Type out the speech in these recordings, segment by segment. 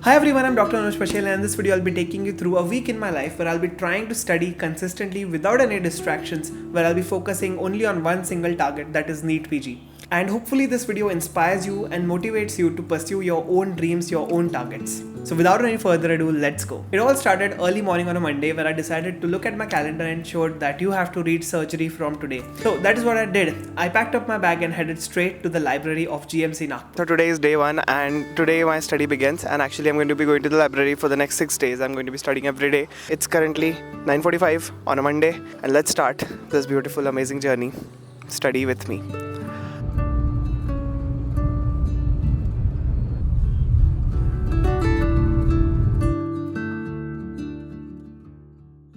Hi everyone, I'm Dr. Anuj Pachhel, and in this video I'll be taking you through a week in my life where I'll be trying to study consistently without any distractions, where I'll be focusing only on one single target, that is NEET PG. And hopefully this video inspires you and motivates you to pursue your own dreams, your own targets. So without any further ado, let's go. It all started early morning on a Monday where I decided to look at my calendar and showed that you have to read surgery from today. So that is what I did. I packed up my bag and headed straight to the library of GMC Nagpur. So today is day one and today my study begins, and actually I'm going to be going to the library for the next 6 days. I'm going to be studying every day. It's currently 9:45 on a Monday, and let's start this beautiful, amazing journey. Study with me.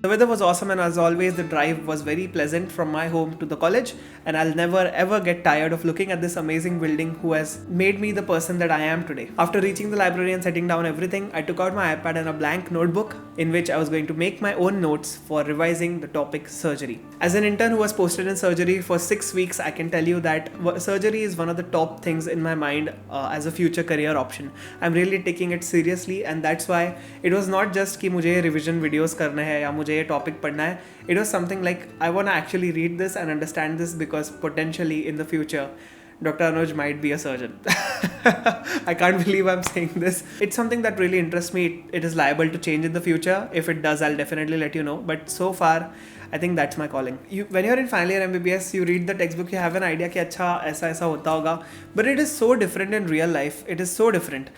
The weather was awesome, and as always the drive was very pleasant from my home to the college, and I'll never ever get tired of looking at this amazing building who has made me the person that I am today. After reaching the library and setting down everything, I took out my iPad and a blank notebook in which I was going to make my own notes for revising the topic surgery. As an intern who was posted in surgery for 6 weeks, I can tell you that surgery is one of the top things in my mind as a future career option. I'm really taking it seriously, and that's why it was not just कि मुझे revision videos करने हैं या मुझे ये topic पढ़ना है. It was something like I want to actually read this and understand this because potentially in the future Dr. Anuj might be a surgeon. I can't believe I'm saying this. It's something that really interests me. It is liable to change in the future. If it does, I'll definitely let you know. But so far, I think that's my calling. When you're in final year MBBS, you read the textbook, you have an idea कि अच्छा ऐसा ऐसा होता होगा. But it is so different in real life. It is so different.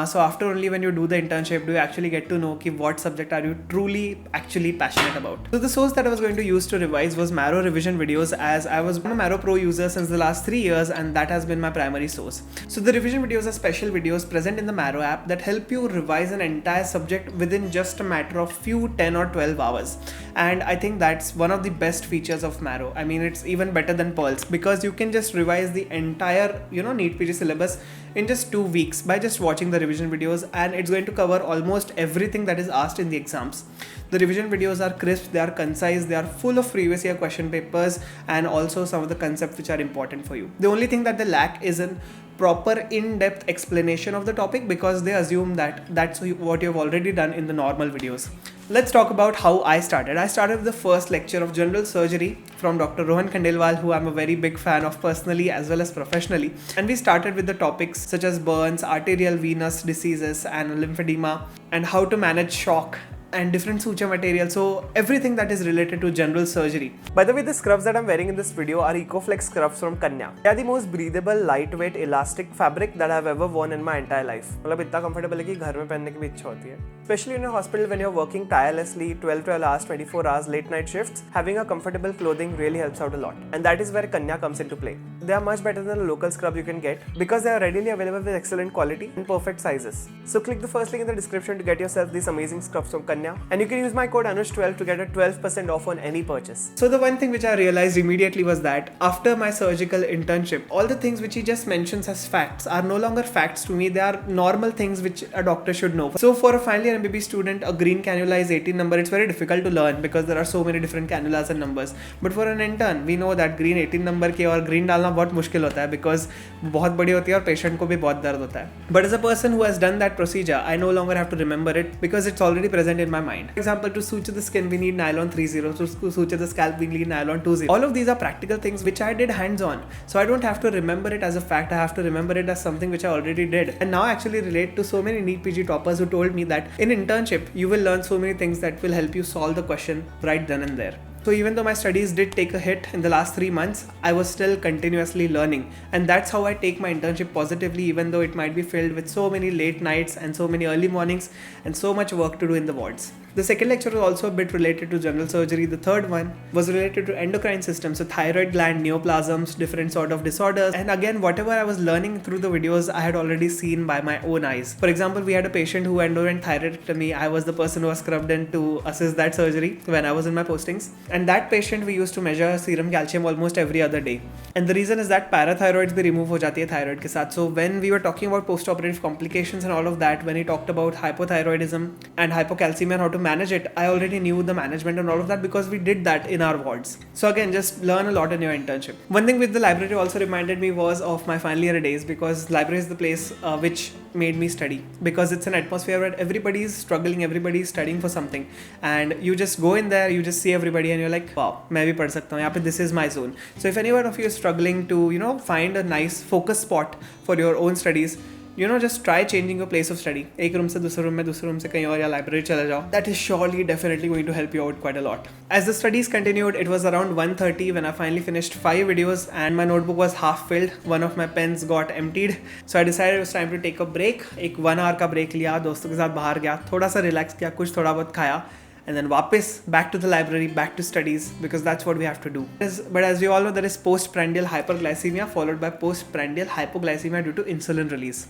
So after only when you do the internship, do you actually get to know कि what subject are you truly actually passionate about. So the source that I was going to use to revise was Marrow revision videos, as I was a Marrow Pro user since the last 3 years, and that has been my primary source. So the revision videos are special videos present in the Marrow app that help you revise an entire subject within just a matter of few 10 or 12 hours. And I think that's one of the best features of Marrow. I mean, it's even better than Pearls because you can just revise the entire, NEET PG syllabus in just 2 weeks by just watching the revision videos, and it's going to cover almost everything that is asked in the exams. The revision videos are crisp, they are concise, they are full of previous year question papers and also some of the concepts which are important for you. The only thing that they lack is a proper in-depth explanation of the topic because they assume that that's what you've already done in the normal videos. Let's talk about how I started. I started with the first lecture of general surgery from Dr. Rohan Khandelwal, who I'm a very big fan of personally as well as professionally. And we started with the topics such as burns, arterial venous diseases and lymphedema, and how to manage shock and different suture materials, so everything that is related to general surgery. By the way, the scrubs that I'm wearing in this video are EcoFlex scrubs from Kanya. They are the most breathable, lightweight, elastic fabric that I've ever worn in my entire life. मतलब इतना comfortable है कि घर में पहनने की भी इच्छा होती है. Especially in a hospital when you're working tirelessly 12 hours, 24 hours, late night shifts, having a comfortable clothing really helps out a lot. And that is where Kanya comes into play. They are much better than a local scrub you can get because they are readily available with excellent quality and perfect sizes. So click the first link in the description to get yourself these amazing scrubs from Kanya. And you can use my code ANUJ12 to get a 12% off on any purchase. So the one thing which I realized immediately was that after my surgical internship, all the things which he just mentions as facts are no longer facts to me. They are normal things which a doctor should know. So for a final year MBBS student, a green cannula is 18 number. It's very difficult to learn because there are so many different cannulas and numbers. But for an intern, we know that green 18 number के और green डालना बहुत मुश्किल होता है because बहुत बड़ी होती है और patient को भी बहुत दर्द होता है. But as a person who has done that procedure, I no longer have to remember it because it's already present in my mind. For example, to suture the skin, we need nylon 30. To suture the scalp, we need nylon 20. All of these are practical things which I did hands-on. So I don't have to remember it as a fact. I have to remember it as something which I already did. And now I actually relate to so many NEET PG toppers who told me that in internship, you will learn so many things that will help you solve the question right then and there. So even though my studies did take a hit in the last 3 months, I was still continuously learning. And that's how I take my internship positively, even though it might be filled with so many late nights and so many early mornings and so much work to do in the wards. The second lecture was also a bit related to general surgery. The third one was related to endocrine system, so thyroid gland, neoplasms, different sort of disorders. And again, whatever I was learning through the videos, I had already seen by my own eyes. For example, we had a patient who underwent thyroidectomy. I was the person who was scrubbed in to assist that surgery when I was in my postings. And that patient, we used to measure serum calcium almost every other day. And the reason is that parathyroids भी remove हो जाती है thyroid के साथ. So when we were talking about post-operative complications and all of that, when he talked about hypothyroidism and hypocalcemia and how to manage it, I already knew the management and all of that because we did that in our wards. So again, just learn a lot in your internship. One thing with the library also reminded me was of my final year days, because library is the place which made me study, because it's an atmosphere where everybody is struggling, everybody is studying for something, and you just go in there, you just see everybody and you're like, wow, मैं भी पढ़ सकता हूँ यहाँ पे, this is my zone. So if anyone of you is struggling to find a nice focus spot for your own studies, just try changing your place of study. एक room से दूसरे रूम में, दूसरे रूम से कहीं और, या library चले जाओ. That is surely definitely going to help you out quite a lot. As the studies continued, it was around 1:30 when I finally finished 5 videos and my notebook was half filled. One of my pens got emptied. So I decided it was time to take a break. एक 1 hour का break लिया, दोस्तों के साथ बाहर गया, थोड़ा सा relax किया, कुछ थोड़ा बहुत खाया, and then वापस back to the library, back to studies, because that's what we have to do. But as we all know, there is postprandial hyperglycemia followed by postprandial hypoglycemia due to insulin release.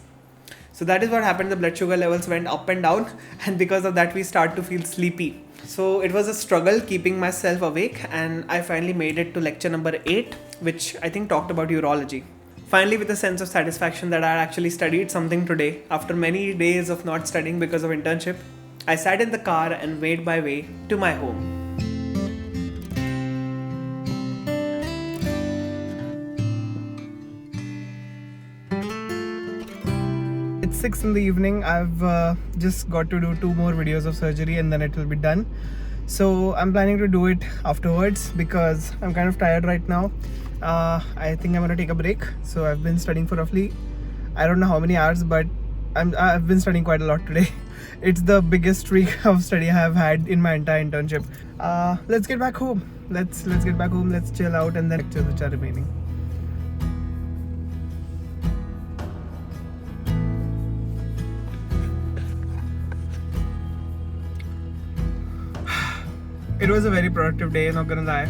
So that is what happened. The blood sugar levels went up and down, and because of that we start to feel sleepy. So it was a struggle keeping myself awake, and I finally made it to lecture number 8, which I think talked about urology. Finally, with a sense of satisfaction that I actually studied something today, after many days of not studying because of internship, I sat in the car and made my way to my home. It's 6 in the evening. I've just got to do 2 more videos of surgery and then it will be done. So I'm planning to do it afterwards because I'm kind of tired right now. I think I'm going to take a break. So I've been studying for roughly, I don't know how many hours, but I've been studying quite a lot today. It's the biggest streak of study I have had in my entire internship. Let's get back home. Let's get back home. Let's chill out and then lectures which are remaining. It was a very productive day, not gonna lie.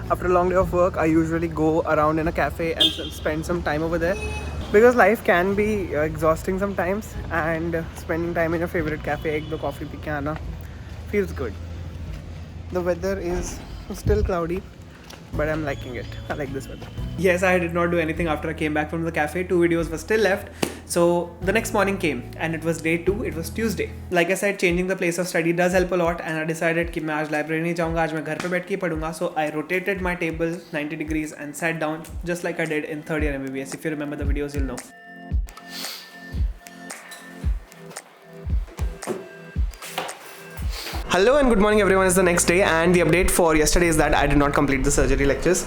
After a long day of work, I usually go around in a cafe and spend some time over there, because life can be exhausting sometimes, and spending time in your favorite cafe, ek do coffee pee ke aana, feels good. The weather is still cloudy, but I'm liking it. I like this weather. Yes, I did not do anything after I came back from the cafe. 2 videos were still left. So the next morning came and it was day 2. It was Tuesday. Like I said, changing the place of study does help a lot, and I decided कि मैं आज library नहीं जाऊँगा, आज मैं घर पे बैठ के पढ़ूँगा. So I rotated my table 90 degrees and sat down just like I did in 3rd year MBBS. If you remember the videos, you'll know. Hello and good morning everyone. It's the next day, and the update for yesterday is that I did not complete the surgery lectures.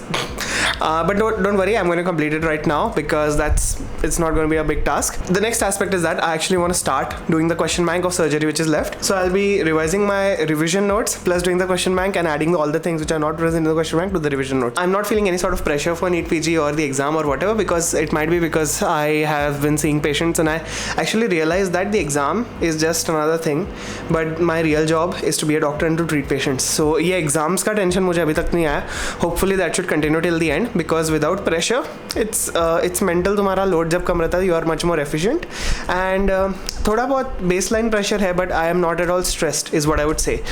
But don't worry, I'm going to complete it right now because it's not going to be a big task. The next aspect is that I actually want to start doing the question bank of surgery which is left. So I'll be revising my revision notes plus doing the question bank and adding all the things which are not present in the question bank to the revision notes. I'm not feeling any sort of pressure for NEET PG or the exam or whatever, because it might be because I have been seeing patients and I actually realized that the exam is just another thing, but my real job is to be a doctor and to treat patients. So ये exams का tension मुझे अभी तक नहीं आया. Hopefully that should continue till the end, because without pressure it's mental. तुम्हारा load जब कम रहता है you are much more efficient, and थोड़ा बहुत baseline pressure है, but I am not at all stressed is what I would say.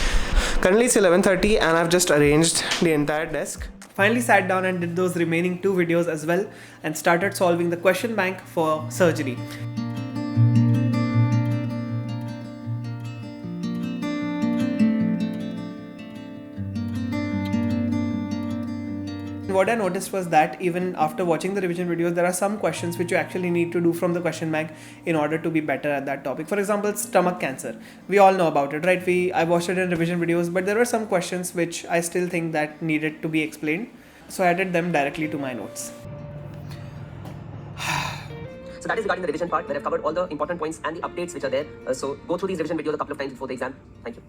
Currently it's 11:30 and I've just arranged the entire desk. Finally sat down and did those remaining 2 videos as well and started solving the question bank for surgery. What I noticed was that even after watching the revision videos, there are some questions which you actually need to do from the question bank in order to be better at that topic. For example, stomach cancer. We all know about it, right? I watched it in revision videos, but there were some questions which I still think that needed to be explained. So I added them directly to my notes. So that is regarding the revision part, where I've covered all the important points and the updates which are there. So go through these revision videos a couple of times before the exam. Thank you.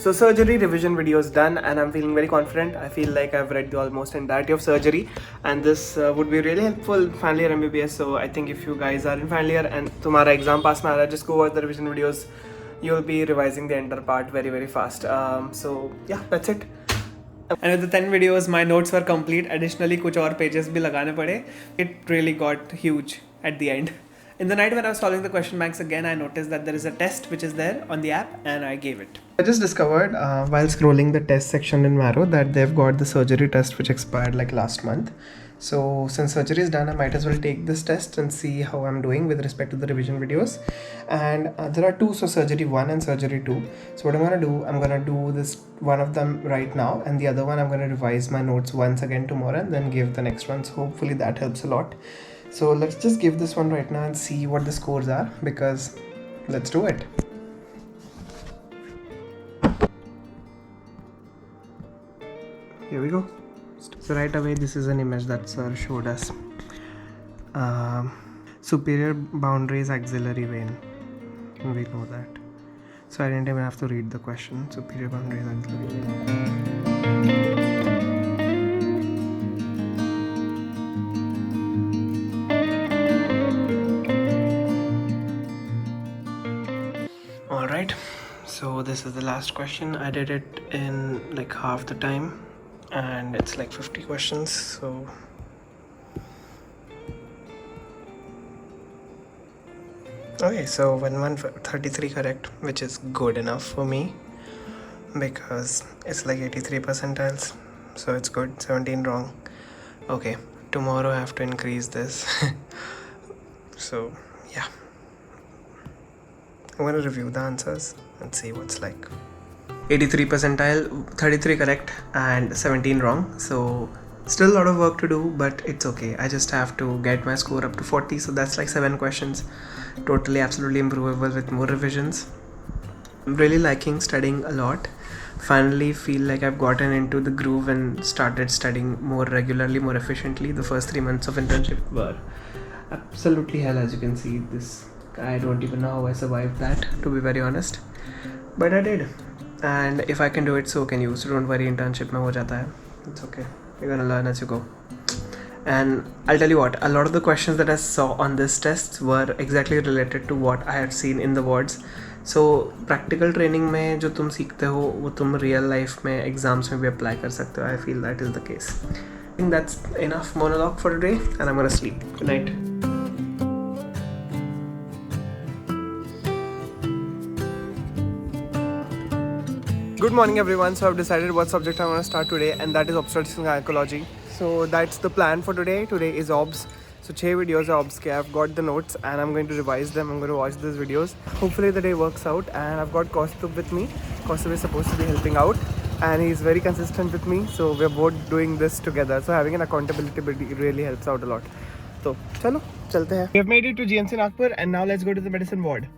So surgery revision video is done and I'm feeling very confident. I feel like I've read the almost entirety of surgery, and this would be really helpful final year MBBS. So I think if you guys are in final year and तुम्हारा exam pass में आ रहा है, just go watch the revision videos. You'll be revising the entire part very fast. So yeah, that's it. And with the 10 videos, my notes were complete. Additionally, कुछ और pages भी लगाने पड़े. It really got huge at the end. In the night when I was solving the question banks again, I noticed that there is a test which is there on the app, and I gave it. I just discovered while scrolling the test section in Marrow that they've got the surgery test which expired like last month. So since surgery is done, I might as well take this test and see how I'm doing with respect to the revision videos. And there are two, so surgery 1 and surgery 2. So what I'm gonna do, I'm gonna do this one of them right now, and the other one I'm gonna revise my notes once again tomorrow and then give the next one. So hopefully that helps a lot. So let's just give this one right now and see what the scores are, because let's do it. Here we go. So right away, this is an image that sir showed us. Superior boundaries axillary vein. We know that. So I didn't even have to read the question. Superior boundaries axillary vein. Alright, so this is the last question. I did it in like half the time. And it's like 50 questions, so okay, so 133 correct, which is good enough for me because it's like 83 percentiles, so it's good. 17 wrong. Okay, tomorrow I have to increase this. So yeah, I'm gonna review the answers and see what's like. 83 percentile, 33 correct and 17 wrong, so still a lot of work to do, but it's okay. I just have to get my score up to 40, so that's like 7 questions, totally absolutely improvable with more revisions. I'm really liking studying a lot. Finally feel like I've gotten into the groove and started studying more regularly, more efficiently. The first 3 months of internship were absolutely hell, as you can see. This I don't even know how I survived that, to be very honest, but I did. And if I can do it, so can you. So don't worry, internship mein ho jata hai. It's okay. You're gonna learn as you go. And I'll tell you what, a lot of the questions that I saw on this test were exactly related to what I had seen in the wards. So practical training में जो तुम सीखते हो वो तुम real life में exams में भी apply कर सकते हो. I feel that is the case. I think that's enough monologue for today, and I'm gonna sleep. Good night. Good morning everyone. So I've decided what subject I want to start today, and that is obstetrics and gynecology. So that's the plan for today. Today is obs. So 6 videos are obs ke. I've got the notes and I'm going to revise them. I'm going to watch these videos. Hopefully the day works out, and I've got Kaustubh with me. Kaustubh is supposed to be helping out and he's very consistent with me. So we're both doing this together. So having an accountability buddy really helps out a lot. So chalo, chalte hain. We have made it to GMC Nagpur, and now let's go to the medicine ward.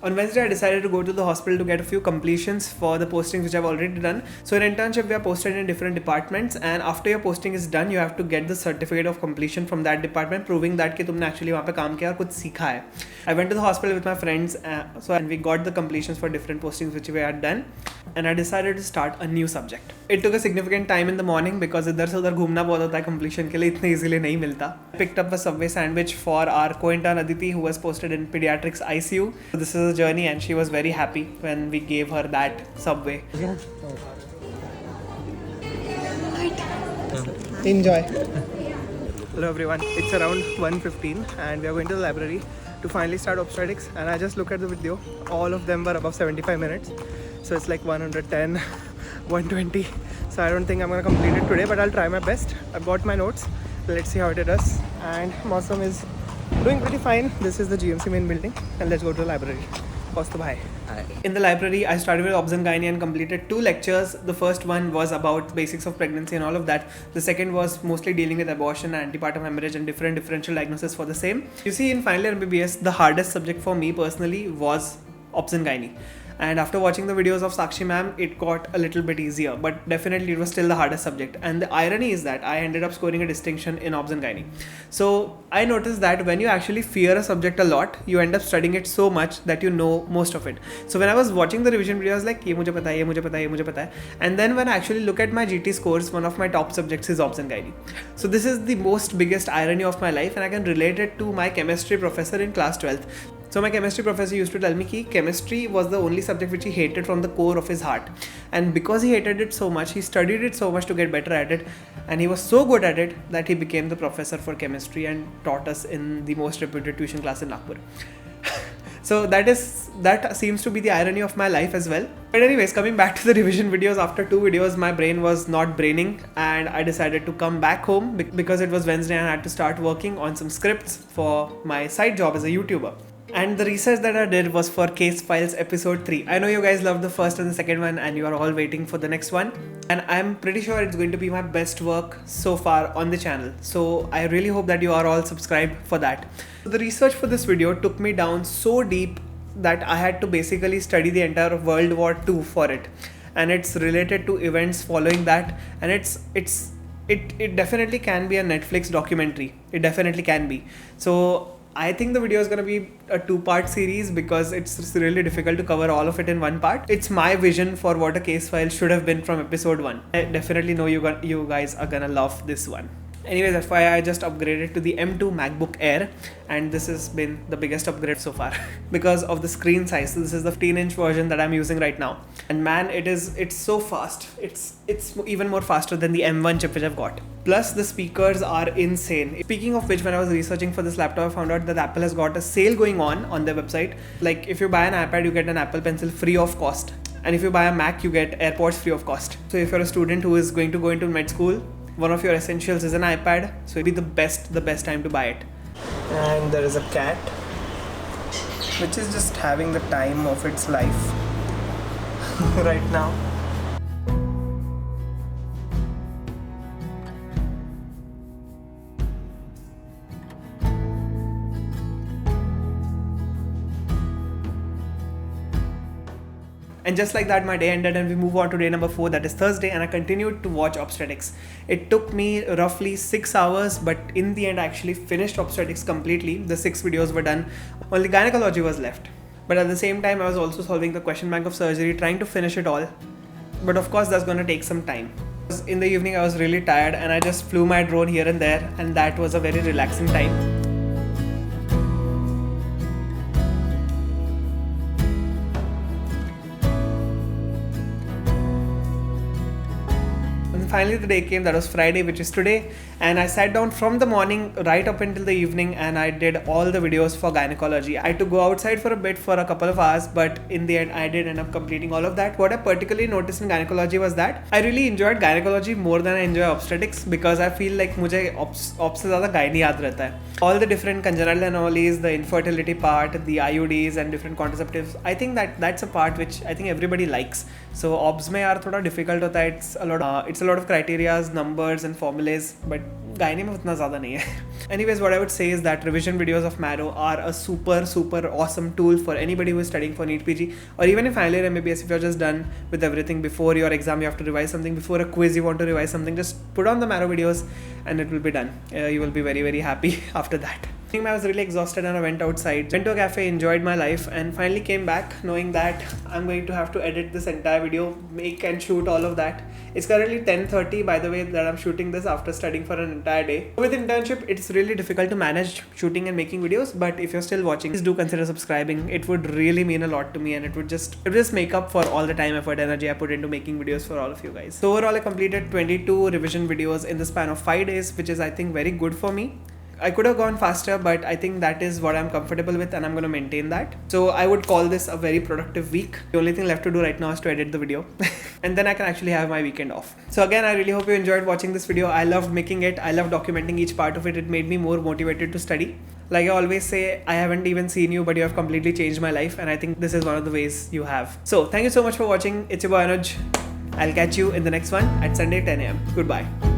On Wednesday, I decided to go to the hospital to get a few completions for the postings which I've already done. So in internship, we are posted in different departments, and after your posting is done, you have to get the certificate of completion from that department, proving that कि तुमने actually वहाँ पे काम किया और कुछ सीखा है. I went to the hospital with my friends, and we got the completions for different postings which we had done, and I decided to start a new subject. It took a significant time in the morning because इधर से उधर घूमना बहुत होता है completion के लिए, इतने easily नहीं मिलता. I picked up a Subway sandwich for our co-intern Aditi, who was posted in pediatrics ICU. So this is a journey, and she was very happy when we gave her that Subway. Yeah. Enjoy. Hello everyone, it's around 1:15 and we are going to the library to finally start obstetrics, and I just looked at the video. All of them were above 75 minutes, so it's like 110, 120. So I don't think I'm gonna complete it today, but I'll try my best. I've got my notes. Let's see how it does. And Mausam is doing pretty fine. This is the GMC main building, and let's go to the library. Hi. In the library, I started with obs and gynae and completed 2 lectures. The first one was about basics of pregnancy and all of that. The second was mostly dealing with abortion, antepartum hemorrhage, and different differential diagnosis for the same. You see, in final year MBBS, the hardest subject for me personally was obs and gynae. And after watching the videos of Sakshi ma'am, it got a little bit easier, but definitely it was still the hardest subject. And the irony is that I ended up scoring a distinction in obs and gynae. So I noticed that when you actually fear a subject a lot, you end up studying it so much that you know most of it. So when I was watching the revision video, I was like, ye mujhe pata hai, ye mujhe pata hai, ye mujhe pata hai. And then when I actually look at my GT scores, one of my top subjects is obs and gynae. So this is the most biggest irony of my life, and I can relate it to my chemistry professor in class 12th. So my chemistry professor used to tell me that chemistry was the only subject which he hated from the core of his heart. And because he hated it so much, he studied it so much to get better at it. And he was so good at it that he became the professor for chemistry and taught us in the most reputed tuition class in Nagpur. So that seems to be the irony of my life as well. But anyways, coming back to the revision videos, after 2 videos my brain was not braining and I decided to come back home because it was Wednesday and I had to start working on some scripts for my side job as a YouTuber. And the research that I did was for Case Files episode 3. I know you guys loved the first and the second one and you are all waiting for the next one. And I'm pretty sure it's going to be my best work so far on the channel. So I really hope that you are all subscribed for that. So the research for this video took me down so deep that I had to basically study the entire World War II for it. And it's related to events following that. And it definitely can be a Netflix documentary. It definitely can be. So I think the video is going to be a 2-part series because it's really difficult to cover all of it in one part. It's my vision for what a case file should have been from episode 1. I definitely know you guys are gonna love this one. Anyways, FYI, I just upgraded to the M2 MacBook Air and this has been the biggest upgrade so far because of the screen size. So this is the 15-inch version that I'm using right now. And man, it's so fast. It's even more faster than the M1 chip which I've got. Plus the speakers are insane. Speaking of which, when I was researching for this laptop, I found out that Apple has got a sale going on their website. Like if you buy an iPad, you get an Apple Pencil free of cost. And if you buy a Mac, you get AirPods free of cost. So if you're a student who is going to go into med school, one of your essentials is an iPad, so it'll be the best time to buy it. And there is a cat which is just having the time of its life right now. And just like that, my day ended and we move on to day number 4, that is Thursday, and I continued to watch obstetrics. It took me roughly 6 hours, but in the end I actually finished obstetrics completely. The 6 videos were done, only gynecology was left. But at the same time, I was also solving the question bank of surgery, trying to finish it all. But of course, that's going to take some time. In the evening, I was really tired and I just flew my drone here and there, and that was a very relaxing time. Finally the day came, that was Friday, which is today, and I sat down from the morning right up until the evening and I did all the videos for gynecology. I had to go outside for a bit for a couple of hours, but in the end I did end up completing all of that. What I particularly noticed in gynecology was that I really enjoyed gynecology more than I enjoy obstetrics because I feel like मुझे obs से ज़्यादा gynae याद रहता है. All the different congenital anomalies, the infertility part, the IUDs and different contraceptives, I think that's a part which I think everybody likes. So obs में यार थोड़ा difficult होता है. It's a lot of criterias, numbers and formulas, but gynae में उतना ज़्यादा नहीं है. Anyways, what I would say is that revision videos of Marrow are a super awesome tool for anybody who is studying for NEET PG, or even if final year MBBS, if you're just done with everything before your exam, you have to revise something, before a quiz you want to revise something, just put on the Marrow videos and it will be done. You will be very happy after that. I think I was really exhausted and I went outside, went to a cafe, enjoyed my life, and finally came back knowing that I'm going to have to edit this entire video, make and shoot all of that. It's currently 10:30 by the way that I'm shooting this after studying for an entire day. With internship, it's really difficult to manage shooting and making videos, but if you're still watching, please do consider subscribing. It would really mean a lot to me and it would just make up for all the time, effort, energy I put into making videos for all of you guys. So overall, I completed 22 revision videos in the span of 5 days, which is I think very good for me. I could have gone faster, but I think that is what I'm comfortable with and I'm going to maintain that. So I would call this a very productive week. The only thing left to do right now is to edit the video and then I can actually have my weekend off. So again, I really hope you enjoyed watching this video. I loved making it. I loved documenting each part of it. It made me more motivated to study. Like I always say, I haven't even seen you, but you have completely changed my life, and I think this is one of the ways you have. So thank you so much for watching. It's your boy Anuj. I'll catch you in the next one at Sunday 10 AM. Goodbye.